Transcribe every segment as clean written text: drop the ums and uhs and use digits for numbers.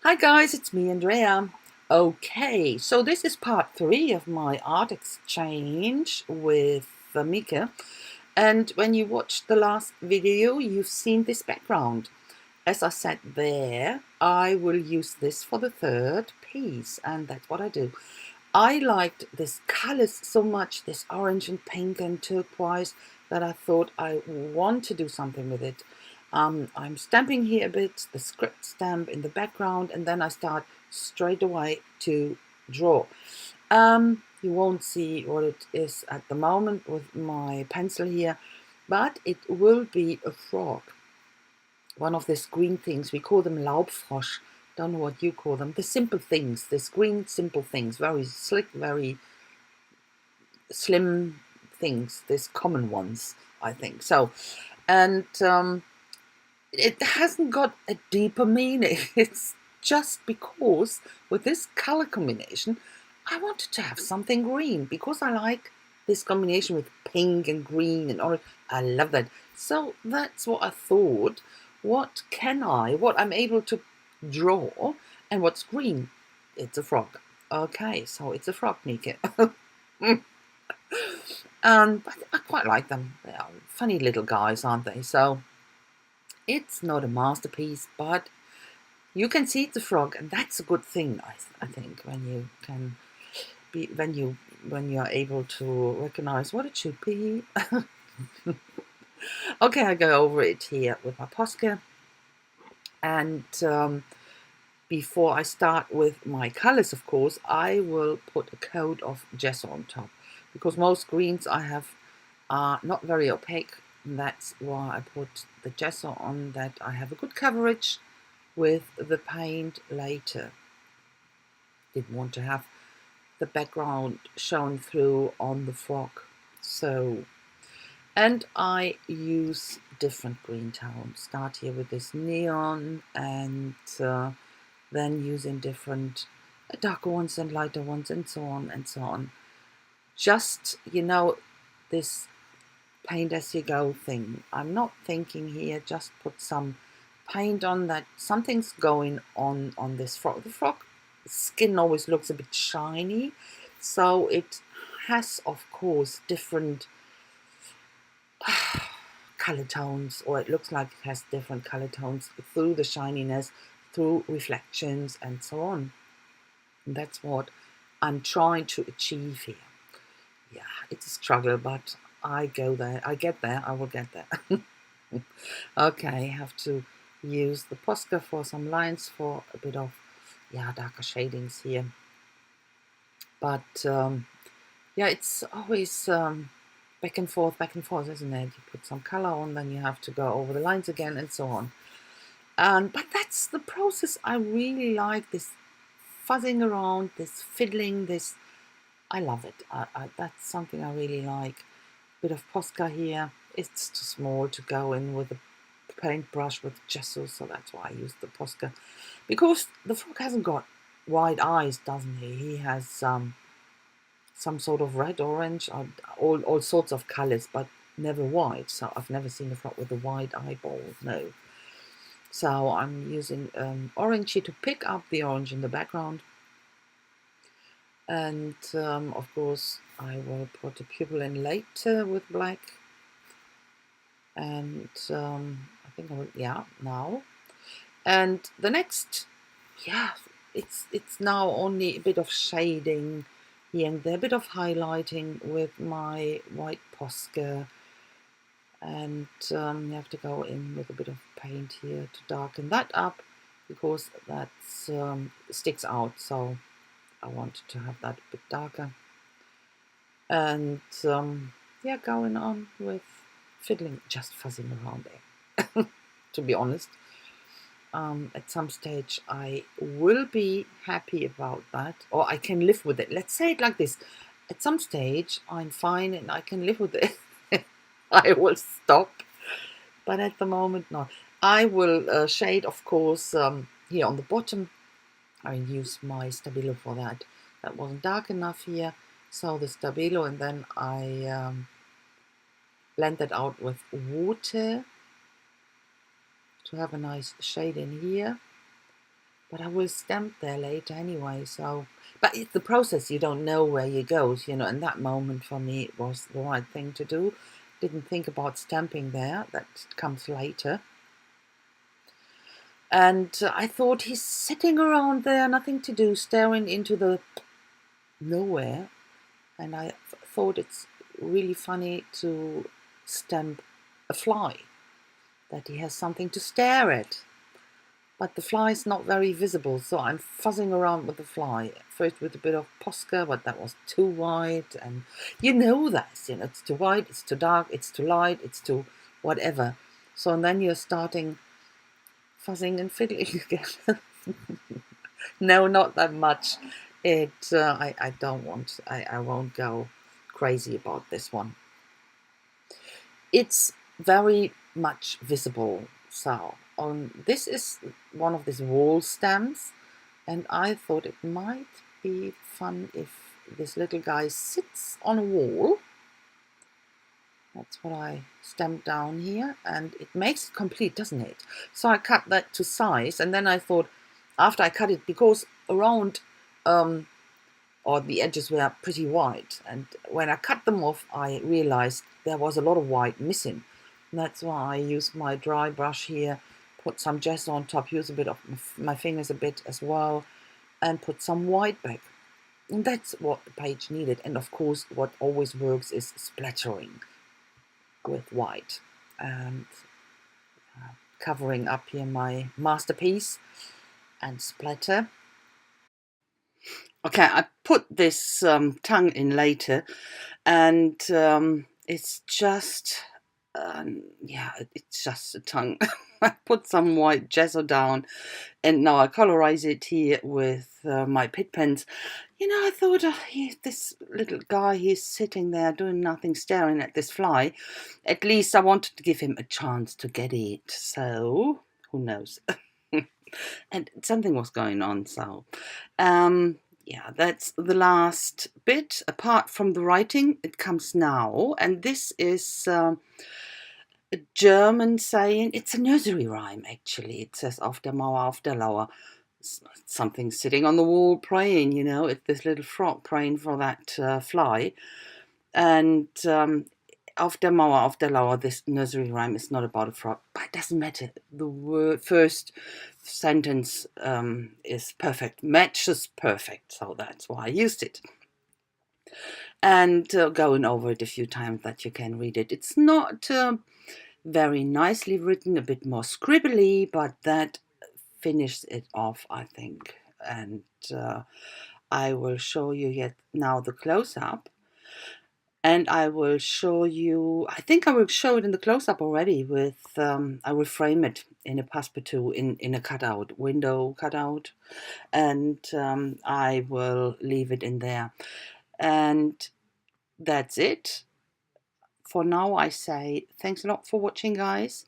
Hi guys, it's me, Andrea. Okay, so this is part 3 of my art exchange with Mieke. And when you watched the last video, you've seen this background. As I said there, I will use this for the third piece, and that's what I do. I liked this colors so much, this orange and pink and turquoise, that I thought I want to do something with it. I'm stamping here a bit, the script stamp in the background, and then I start straight away to draw. You won't see what it is at the moment with my pencil here, but it will be a frog. One of these green things, we call them Laubfrosch. Don't know what you call them. The simple things, these green simple things, very slick, very slim things, these common ones, I think. So, and it hasn't got a deeper meaning. It's just because with this color combination, I wanted to have something green because I like this combination with pink and green and orange. I love that. So that's what I thought. What I'm able to draw, and what's green? It's a frog. Okay, so it's a frog, Mieke. But I quite like them. They are funny little guys, aren't they? So it's not a masterpiece, but you can see it's a frog, and that's a good thing. I think when you can be when you are able to recognize what it should be. Okay, I go over it here with my Posca, and before I start with my colors, of course, I will put a coat of gesso on top because most greens I have are not very opaque. And that's why I put the gesso on, that I have a good coverage with the paint later. Didn't want to have the background shown through on the frog. So, and I use different green tones. Start here with this neon, and then using different darker ones and lighter ones, and so on and so on. Just, this paint as you go thing. I'm not thinking here, just put some paint on that. Something's going on this frog. The frog skin always looks a bit shiny, so it has, of course, different color tones, or it looks like it has different color tones through the shininess, through reflections, and so on. And that's what I'm trying to achieve here. Yeah, it's a struggle, but I go there. I get there. I will get there. Okay, I have to use the Posca for some lines, for a bit of darker shadings here. But yeah, it's always back and forth, isn't it? You put some color on, then you have to go over the lines again, and so on. But that's the process. I really like this fuzzing around, this fiddling, this. I love it. That's something I really like. Bit of Posca here. It's too small to go in with a paintbrush with gesso, so that's why I use the Posca. Because the frog hasn't got wide eyes, doesn't he? He has some sort of red, orange, all sorts of colors, but never white. So I've never seen a frog with a wide eyeball. No. So I'm using orange here to pick up the orange in the background. And of course I will put a pupil in later with black, and I think I will, now. And the next, it's now only a bit of shading here and there, a bit of highlighting with my white Posca, and you have to go in with a bit of paint here to darken that up because that sticks out, so I wanted to have that a bit darker. And going on with fiddling, just fuzzing around there. To be honest, at some stage I will be happy about that, or I can live with it. Let's say it like this: at some stage I'm fine and I can live with it. I will stop, but at the moment not. I will shade, of course, here on the bottom. I use my Stabilo for that. That wasn't dark enough here, so the Stabilo, and then I blend that out with water to have a nice shade in here. but I will stamp there later anyway. So, but it's the process, you don't know where you go, you know. And that moment for me, it was the right thing to do. Didn't think about stamping there, that comes later. And I thought, he's sitting around there, nothing to do, staring into the nowhere. And I thought it's really funny to stamp a fly, that he has something to stare at. But the fly is not very visible, so I'm fuzzing around with the fly. First with a bit of Posca, but that was too white, and you know that, you know, it's too white, it's too dark, it's too light, it's too whatever. So and then you're starting fuzzing and fiddling again. No, not that much. I don't want, I won't go crazy about this one. It's very much visible. So this is one of these wall stamps, and I thought it might be fun if this little guy sits on a wall. That's what I stamped down here, and it makes it complete, doesn't it? So I cut that to size, and then I thought, after I cut it, because around or the edges were pretty white, and when I cut them off, I realized there was a lot of white missing. And that's why I used my dry brush here, put some gesso on top, use a bit of my fingers a bit as well, and put some white back. And that's what the page needed. And of course, what always works is splattering with white and covering up here my masterpiece and splatter. Okay, I put this tongue in later, and it's just, yeah, it's just a tongue. I put some white gesso down, and now I colorize it here with my pit pens. You know, I thought, this little guy, he's sitting there doing nothing, staring at this fly. At least I wanted to give him a chance to get it, so who knows? And something was going on, so yeah, that's the last bit. Apart from the writing, it comes now, and this is a German saying. It's a nursery rhyme, actually. It says, "Auf der Mauer, auf der Lauer." Something sitting on the wall praying, you know. It's this little frog praying for that fly. And auf der Mauer, auf der Lauer, this nursery rhyme is not about a frog, but it doesn't matter. The first sentence is perfect, matches perfect, so that's why I used it. And going over it a few times that you can read it. It's not very nicely written, a bit more scribbly, but that finishes it off, I think. And I will show you yet now the close-up. And I will show you, I think I will show it in the close-up already with, I will frame it in a passepartout, in a cutout, window cutout. And I will leave it in there. And that's it. For now, I say thanks a lot for watching, guys.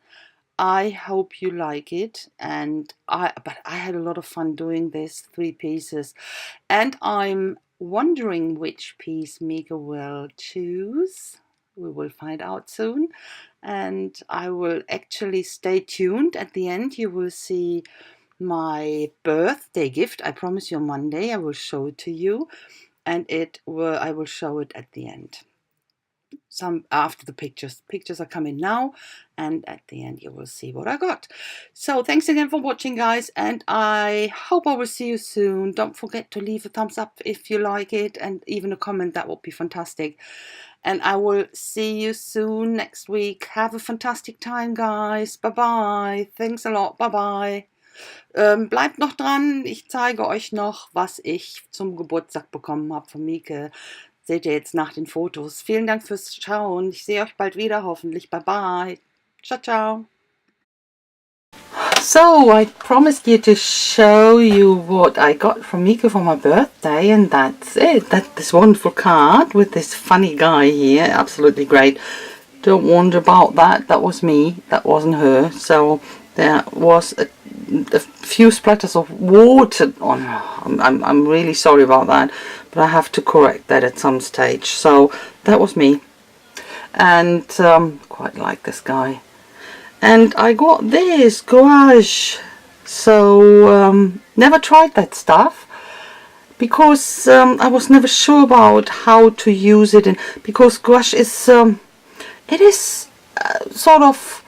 I hope you like it, but I had a lot of fun doing this 3 pieces, and I'm wondering which piece Mieke will choose. We will find out soon, and I will actually stay tuned. At the end, you will see my birthday gift. I promise you on Monday I will show it to you, and I will show it at the end. Some after the pictures are coming now, and at the end you will see what I got. So thanks again for watching, guys, and I hope I will see you soon. Don't forget to leave a thumbs up if you like it, and even a comment. That would be fantastic. And I will see you soon next week. Have a fantastic time, guys. Bye bye. Thanks a lot. Bye bye. Bleibt noch dran. Ich zeige euch noch, was ich zum Geburtstag bekommen habe von Mieke. Seht ihr jetzt nach den Fotos. Vielen Dank fürs Schauen. Ich sehe euch bald wieder, hoffentlich. Bye bye. Ciao, ciao. So, I promised you to show you what I got from Mieke for my birthday, and that's it. That's this wonderful card with this funny guy here. Absolutely great. Don't wonder about that. That was me. That wasn't her. So there was a few splatters of water on. I'm really sorry about that, but I have to correct that at some stage. So that was me, and quite like this guy. And I got this gouache So never tried that stuff, because I was never sure about how to use it, and because gouache is it is sort of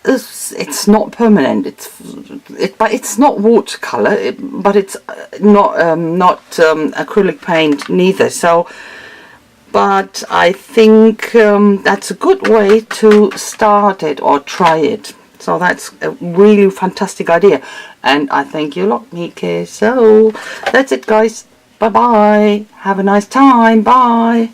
it's not permanent. But it's not watercolor. But it's not acrylic paint neither. So, but I think that's a good way to start it or try it. So that's a really fantastic idea, and I thank you a lot, Mieke. So that's it, guys. Bye bye. Have a nice time. Bye.